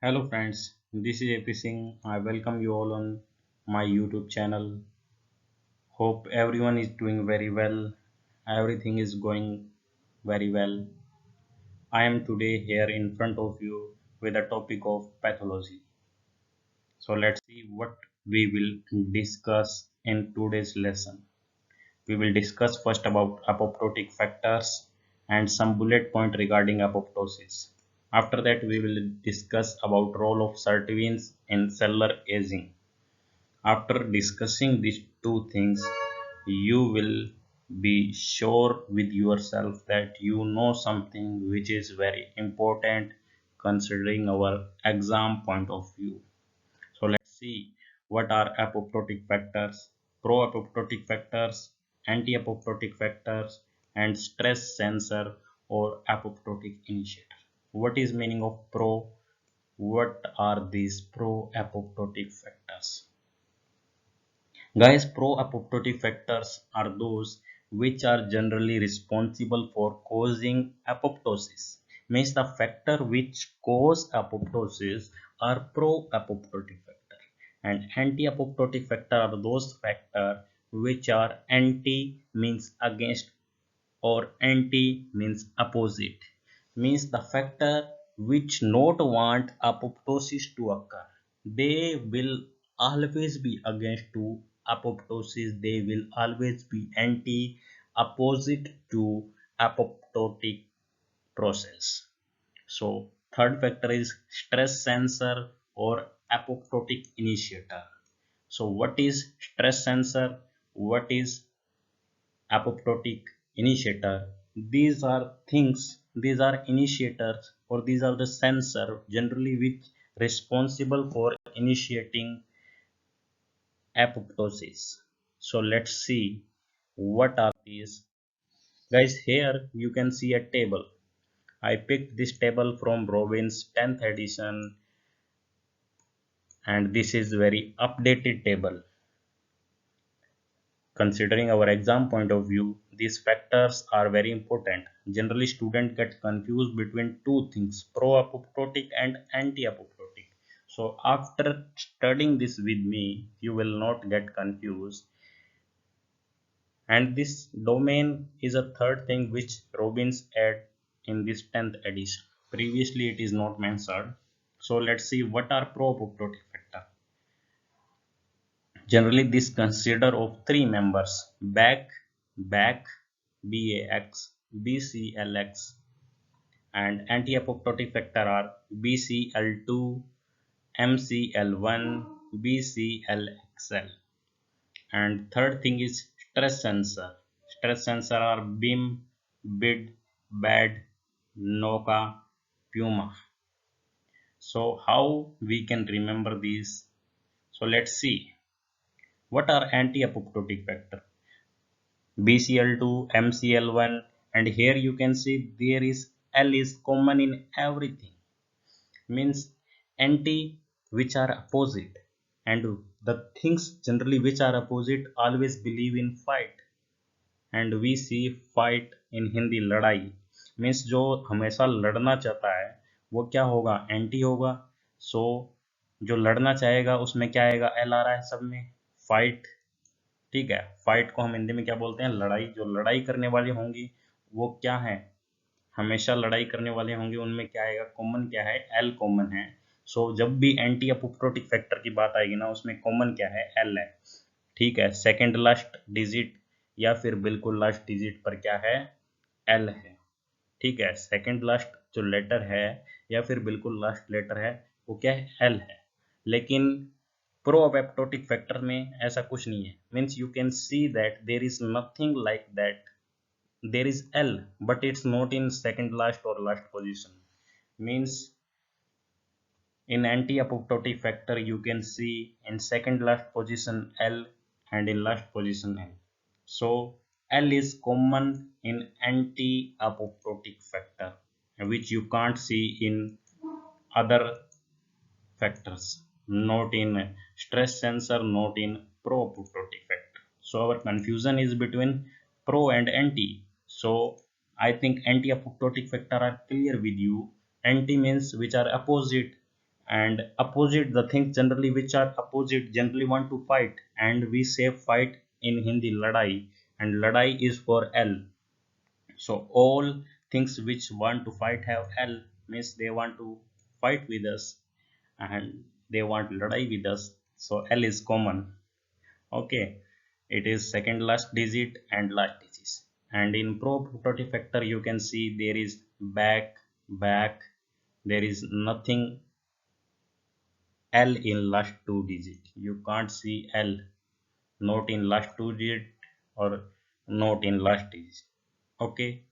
Hello friends, this is AP Singh. I welcome you all on my YouTube channel. Hope everyone is doing very well. Everything is going very well. I am today here in front of you with a topic of pathology. So let's see what we will discuss in today's lesson. We will discuss first about apoptotic factors and some bullet point regarding apoptosis. After that, we will discuss about role of sirtuins in cellular aging. After discussing these two things, you will be sure with yourself that you know something which is very important considering our exam point of view. So let's see what are apoptotic factors, pro-apoptotic factors, anti-apoptotic factors, and stress sensor or apoptotic initiator. What is meaning of pro? What are these pro-apoptotic factors? Guys, pro-apoptotic factors are those which are generally responsible for causing apoptosis. Means the factor which cause apoptosis are pro-apoptotic factor, and anti-apoptotic factor are those factor which are anti means against or anti means opposite. Means the factor which not want apoptosis to occur. They will always be against to apoptosis. They will always be anti opposite to apoptotic process. So third factor is stress sensor or apoptotic initiator. So what is stress sensor? What is apoptotic initiator? These are things, these are initiators or these are the sensor generally which responsible for initiating apoptosis. So let's see what are these. Guys, here you can see a table. I picked this table from Robbins 10th edition, and this is very updated table. Considering our exam point of view, these factors are very important. Generally, students get confused between two things, pro-apoptotic and anti-apoptotic. So after studying this with me, you will not get confused. And this domain is a third thing which Robbins add in this 10th edition. Previously, it is not mentioned. So let's see what are pro-apoptotic factor. Generally, this consider of three members: BAC, BCLX, and anti-apoptotic factor are BCL2, MCL1, BCLXL. And third thing is stress sensor. Stress sensor are BIM, BID, BAD, NOCA, PUMA. So how we can remember these? So let's see. What are anti-apoptotic factor? BCL2, MCL1, and here you can see there is L is common in everything. Means anti which are opposite, and the things generally which are opposite always believe in fight, and we see fight in Hindi लड़ाई. Means जो हमेशा लड़ना चाहता है वो क्या होगा, anti होगा. सो जो लड़ना चाहेगा उसमें क्या आएगा, एल आ रहा है सब में, फाइट. ठीक है, फाइट को हम हिंदी में क्या बोलते हैं, लड़ाई. जो लड़ाई करने वाली होंगी वो क्या है, हमेशा लड़ाई करने वाले होंगे, उनमें क्या आएगा, कॉमन क्या है, एल कॉमन है. सो जब भी एंटी अपोप्टोटिक फैक्टर की बात आएगी ना, उसमें कॉमन क्या है, एल है. ठीक है, सेकंड लास्ट डिजिट या फिर बिल्कुल लास्ट डिजिट पर क्या है, एल है. ठीक है, सेकंड लास्ट जो लेटर है या फिर बिल्कुल लास्ट लेटर है वो क्या है, एल है. लेकिन प्रोएपोप्टोटिक फैक्टर में ऐसा कुछ नहीं है. Means you can see that there is nothing like that. There is L, but it's not in second last or last position. Means in anti-apoptotic factor you can see in second last position L and in last position L. So L is common in anti-apoptotic factor, which you can't see in other factors, not in stress sensor, not in pro-apoptotic factor. So our confusion is between pro and anti. So I think anti-apoptotic factor are clear with you. Anti means which are opposite, and opposite, the things generally which are opposite generally want to fight, and we say fight in Hindi ladai, and ladai is for L. So all things which want to fight have L, means they want to fight with us and they want ladai with us, so L is common. Okay, it is second last digit and last digit. And in pro-apoptotic factor you can see there is back, back, there is nothing L in last two digit. You can't see L, not in last two digit or not in last digit. Okay.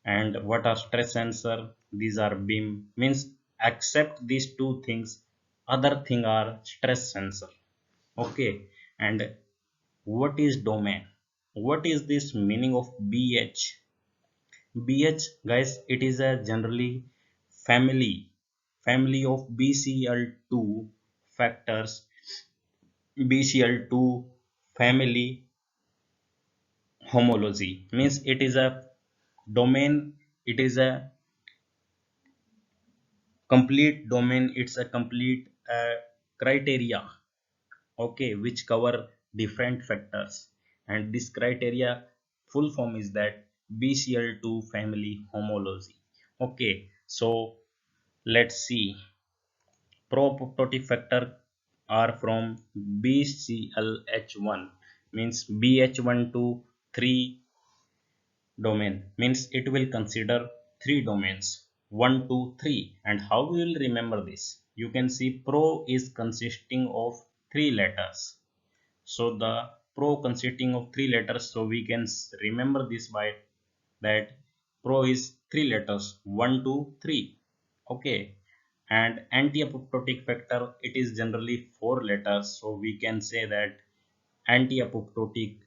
And what are stress sensor? These are beam, means accept these two things. Other thing are stress sensor. Okay. And what is domain? What is this meaning of BH? BH, guys, it is a generally family of BCl2 factors. BCl2 family homology means it is a domain, it is a complete domain, it's a complete criteria, okay, which cover different factors. And this criteria full form is that BCl2 family homology. Okay, so let's see. Pro-apoptotic factor are from BClH1, means BH1 to 3 domain, means it will consider three domains 1 2 3. And how we will remember this? You can see pro is consisting of three letters, so the pro consisting of three letters, so we can remember this by that pro is three letters 1 2 3. Okay, and anti-apoptotic factor it is generally four letters, so we can say that anti-apoptotic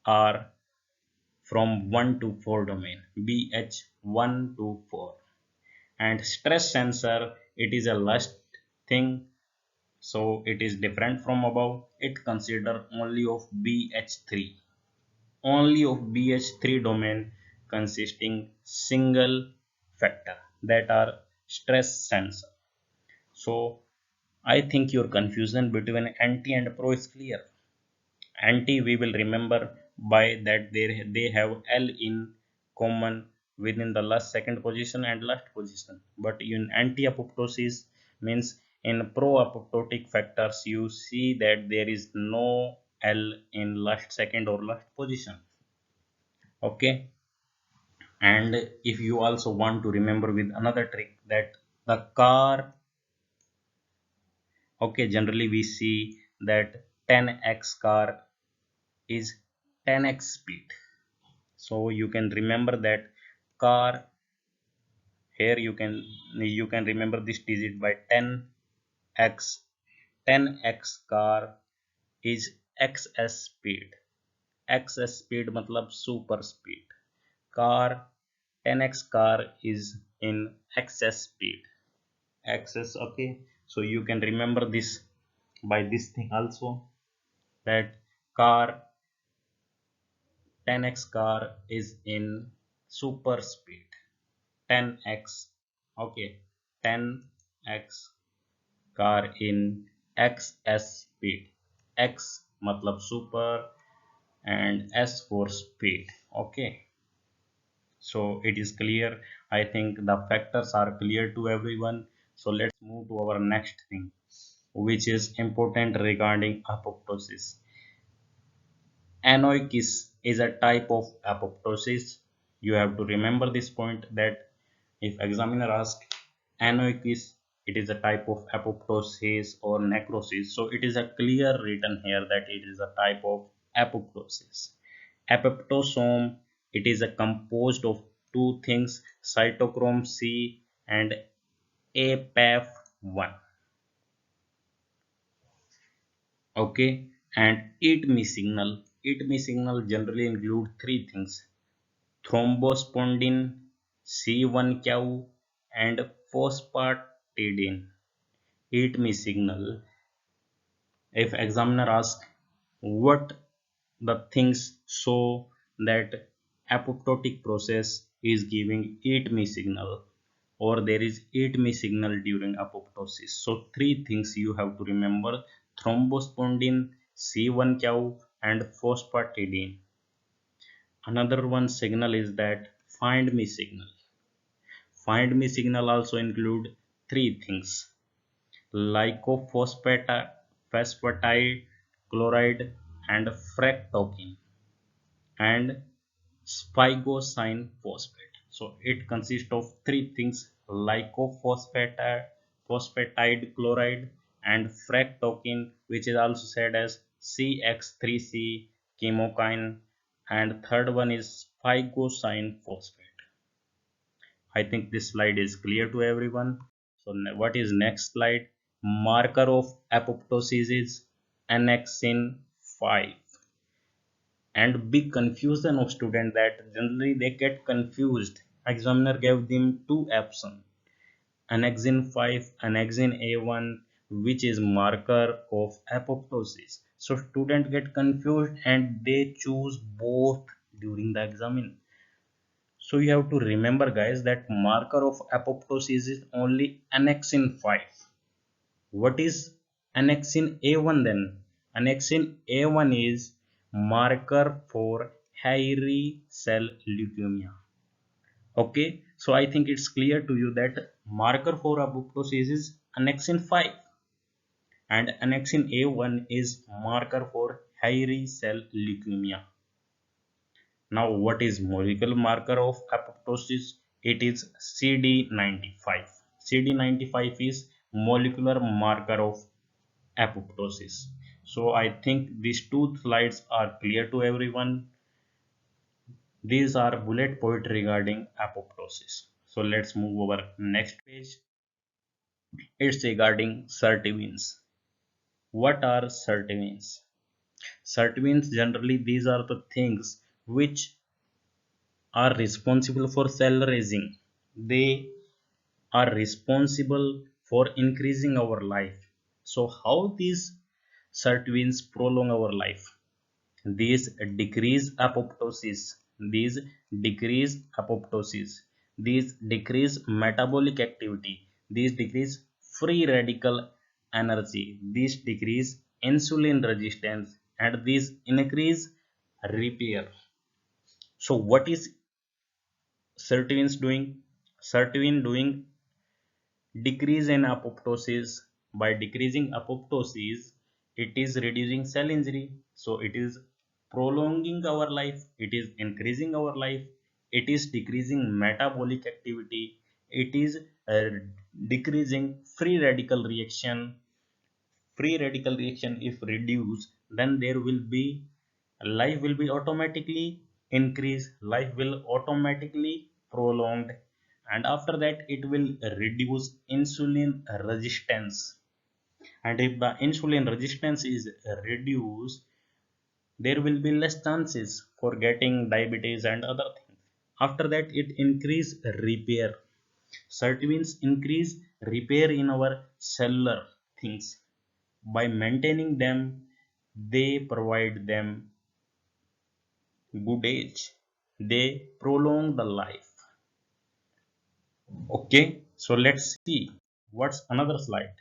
are from 1 to 4 domain, BH1 to 4. And stress sensor it is a last thing, so it is different from above, it consider only of BH3, only of BH3 domain consisting single factor, that are stress sensor. So I think your confusion between anti and pro is clear. Anti we will remember by that they have L in common within the last second position and last position. But in anti-apoptosis means in pro-apoptotic factors you see that there is no L in last second or last position. Okay, and if you also want to remember with another trick that the car, okay, generally we see that 10x car is 10x speed. So you can remember that car, here you can remember this digit by 10x. 10x car is xs speed. xs speed matlab super speed. Car 10x car is in xs speed. xs, okay. So you can remember this by this thing also, that car 10x car is in super speed. 10x, okay, 10x car in xs speed. X matlab super and s for speed. Okay, so it is clear. I think the factors are clear to everyone. So let's move to our next thing, which is important regarding apoptosis. Anoikis is a type of apoptosis. You have to remember this point, that if examiner asks anoikis, it is a type of apoptosis or necrosis. So it is a clear written here that it is a type of apoptosis. Apoptosome, it is a composed of two things, cytochrome C and APAF1. Okay, and eat me signal. Eat me signal generally include three things: thrombospondin, C1q, and phosphatidine. Eat me signal. If examiner asks what the things show that apoptotic process is giving eat me signal, or there is eat me signal during apoptosis. So three things you have to remember: thrombospondin, C1 cow, and phosphatidine. Another one signal is that find me signal. Find me signal also include three things: lycophosphatide chloride and fractalkine, and sphygosine phosphate. So it consists of three things: lycophosphatide chloride and fractalkine, which is also said as CX3C chemokine, and third one is sphygosine phosphate. I think this slide is clear to everyone. So what is next slide? Marker of apoptosis is annexin 5. And big confusion of student that generally they get confused. Examiner gave them two options: annexin 5, annexin A1, which is marker of apoptosis. So student get confused and they choose both during the exam. So you have to remember guys that marker of apoptosis is only annexin 5. What is annexin A1 then? Annexin A1 is marker for hairy cell leukemia. Okay, so I think it's clear to you that marker for apoptosis is annexin 5 and annexin A1 is marker for hairy cell leukemia. Now, what is molecular marker of apoptosis? It is CD95. CD95 is molecular marker of apoptosis. So I think these two slides are clear to everyone. These are bullet point regarding apoptosis. So let's move over next page. It's regarding certivins. What are certivins? Certivins, generally these are the things which are responsible for cell raising. They are responsible for increasing our life. So how these certivins prolong our life? These decrease apoptosis. These decrease apoptosis. These decrease metabolic activity. These decrease free radical energy. These decrease insulin resistance and these increase repair. So what is certivins doing? Certivin doing decrease in apoptosis. By decreasing apoptosis, it is reducing cell injury, so it is prolonging our life, it is increasing our life, it is decreasing metabolic activity, it is decreasing free radical reaction. Free radical reaction if reduced, then there will be life will be automatically increase, life will automatically prolonged, and after that it will reduce insulin resistance, and if the insulin resistance is reduced, there will be less chances for getting diabetes and other things. After that it increase repair. Certivins increase repair in our cellular things. By maintaining them, they provide them good age, they prolong the life. Okay, so let's see what's another slide.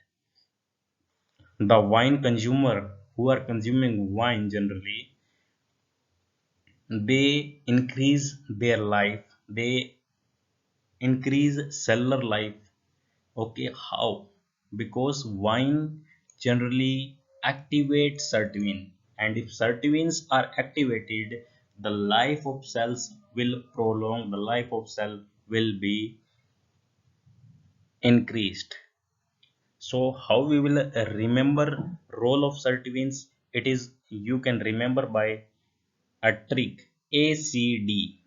The wine consumer who are consuming wine generally, they increase their life, they increase cellular life. Okay, how? Because wine generally activates certivin, and if certivins are activated, the life of cells will prolong, the life of cell will be increased. So how we will remember role of certivins? It is, you can remember by a trick, ACD.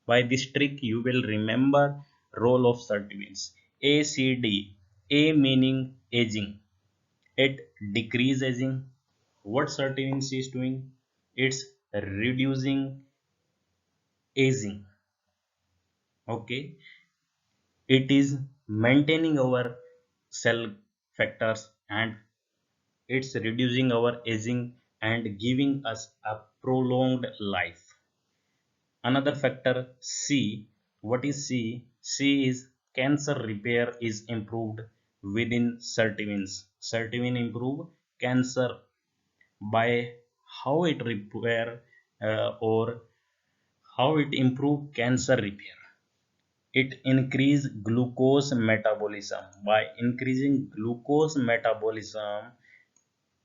By this trick you will remember role of certivins. ACD. A meaning aging, it decrease aging. What certivins is doing? It's reducing aging. Okay, it is maintaining our cell factors and it's reducing our aging and giving us a prolonged life. Another factor C. What is C? C is cancer repair is improved within certivins. Certivin improve cancer by how it repair or how it improve cancer repair. It increase glucose metabolism. By increasing glucose metabolism,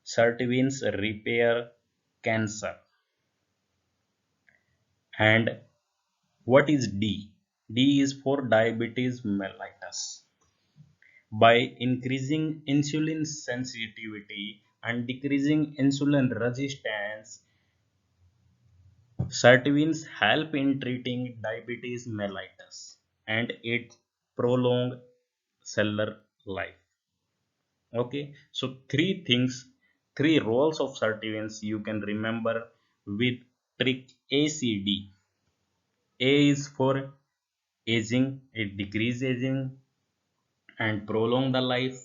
certivins repair cancer. And what is D? D is for diabetes mellitus. By increasing insulin sensitivity and decreasing insulin resistance, certivins help in treating diabetes mellitus and it prolong cellular life. Okay, so three roles of certivins you can remember with trick ACD. A is for aging, it decrease aging and prolong the life.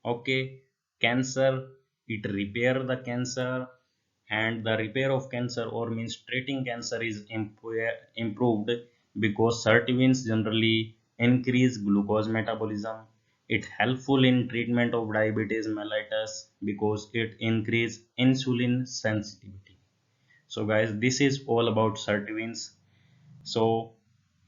Okay, cancer, it repair the cancer, and the repair of cancer or means treating cancer is improved because certivins generally increase glucose metabolism. It helpful in treatment of diabetes mellitus because it increase insulin sensitivity. So guys, this is all about certivins. So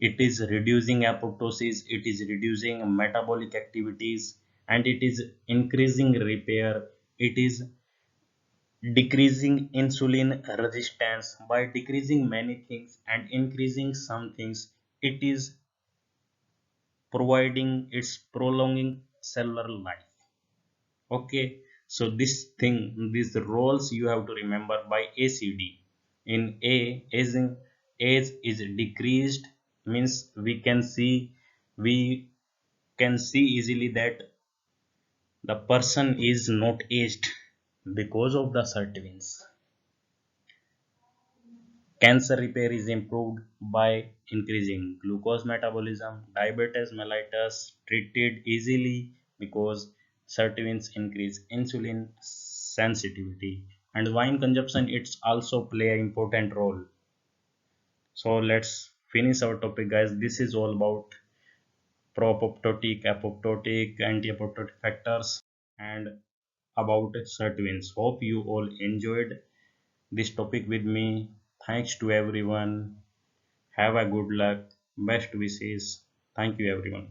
it is reducing apoptosis, it is reducing metabolic activities, and it is increasing repair. It is decreasing insulin resistance. By decreasing many things and increasing some things, it is providing, it's prolonging cellular life. Okay, so these roles you have to remember by ACD. In A, age is decreased means we can see easily that the person is not aged because of the certivins. Cancer repair is improved by increasing glucose metabolism. Diabetes mellitus treated easily because certivins increase insulin sensitivity. And wine consumption it's also play an important role. So let's finish our topic guys. This is all about pro-apoptotic, apoptotic, anti-apoptotic factors and about certivins. Hope you all enjoyed this topic with me. Thanks to everyone. Have a good luck. Best wishes. Thank you, everyone.